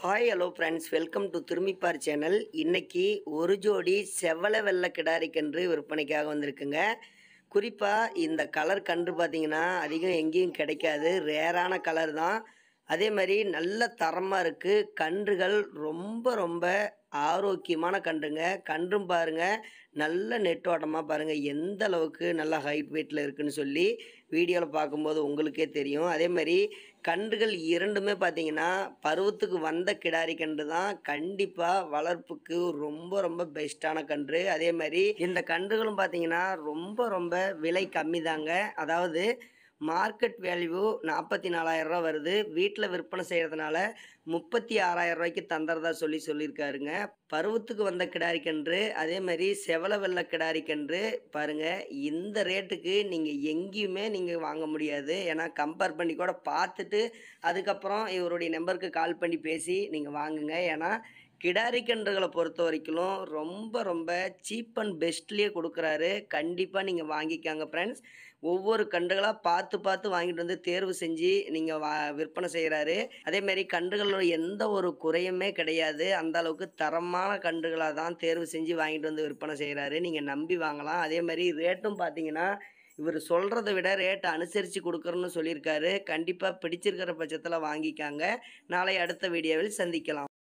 Hi hello friends, welcome to திரும்பிப்பார் சேனல். இன்னைக்கு ஒரு ஜோடி செவல வெள்ளை கிடாரி கன்று விற்பனைக்காக வந்திருக்குங்க. குறிப்பாக இந்த கலர் கன்று பார்த்தீங்கன்னா அதிகம் எங்கேயும் கிடைக்காது, ரேரான கலர் தான். அதே மாதிரி நல்ல தரமாக இருக்குது. கன்றுகள் ரொம்ப ரொம்ப ஆரோக்கியமான கன்றுங்க. கன்றும் பாருங்கள், நல்ல நெட்டோட்டமாக பாருங்கள் எந்த அளவுக்கு நல்ல ஹைட் வெயிட்டில் இருக்குதுன்னு சொல்லி வீடியோவில் பார்க்கும்போது உங்களுக்கே தெரியும். அதே மாதிரி கன்றுகள் இரண்டுமே பார்த்தீங்கன்னா பருவத்துக்கு வந்த கிடாரி கன்று தான். கண்டிப்பாக வளர்ப்புக்கு ரொம்ப ரொம்ப பெஸ்ட்டான கன்று. அதே மாதிரி இந்த கன்றுகளும் பார்த்தீங்கன்னா ரொம்ப ரொம்ப விலை கம்மி தாங்க. அதாவது மார்க்கெட் வேல்யூ 44,000 ரூபா வருது. வீட்டில் விற்பனை செய்கிறதுனால 36,000 ரூபாய்க்கு தந்துறதா சொல்லியிருக்காருங்க. பருவத்துக்கு வந்த கிடாரி கன்று, அதே மாதிரி செவல வெள்ளை கிடாரி கன்று பாருங்கள். இந்த ரேட்டுக்கு நீங்கள் எங்கேயுமே நீங்கள் வாங்க முடியாது. ஏன்னா கம்பேர் பண்ணி கூட பார்த்துட்டு அதுக்கப்புறம் இவருடைய நம்பருக்கு கால் பண்ணி பேசி நீங்கள் வாங்குங்க. ஏன்னா கிடாரி கன்றுகளை பொறுத்த வரைக்கும் ரொம்ப ரொம்ப சீப் அண்ட் பெஸ்ட்லேயே கொடுக்குறாரு. கண்டிப்பாக நீங்கள் வாங்கிக்காங்க ஃப்ரெண்ட்ஸ். ஒவ்வொரு கன்றுகளாக பார்த்து பார்த்து வாங்கிட்டு வந்து தேர்வு செஞ்சு நீங்கள் விற்பனை செய்கிறாரு. அதேமாரி கன்றுகளோட எந்த ஒரு குறையுமே கிடையாது. அந்த அளவுக்கு தரமான கன்றுகளாக தான் தேர்வு செஞ்சு வாங்கிட்டு வந்து விற்பனை செய்கிறாரு. நீங்கள் நம்பி வாங்கலாம். அதே மாதிரி ரேட்டும் பார்த்தீங்கன்னா இவர் சொல்கிறத விட ரேட்டை அனுசரித்து கொடுக்குறோன்னு சொல்லியிருக்காரு. கண்டிப்பாக பிடிச்சிருக்கிற பட்சத்தில் வாங்கிக்காங்க. நாளை அடுத்த வீடியோவில் சந்திக்கலாம்.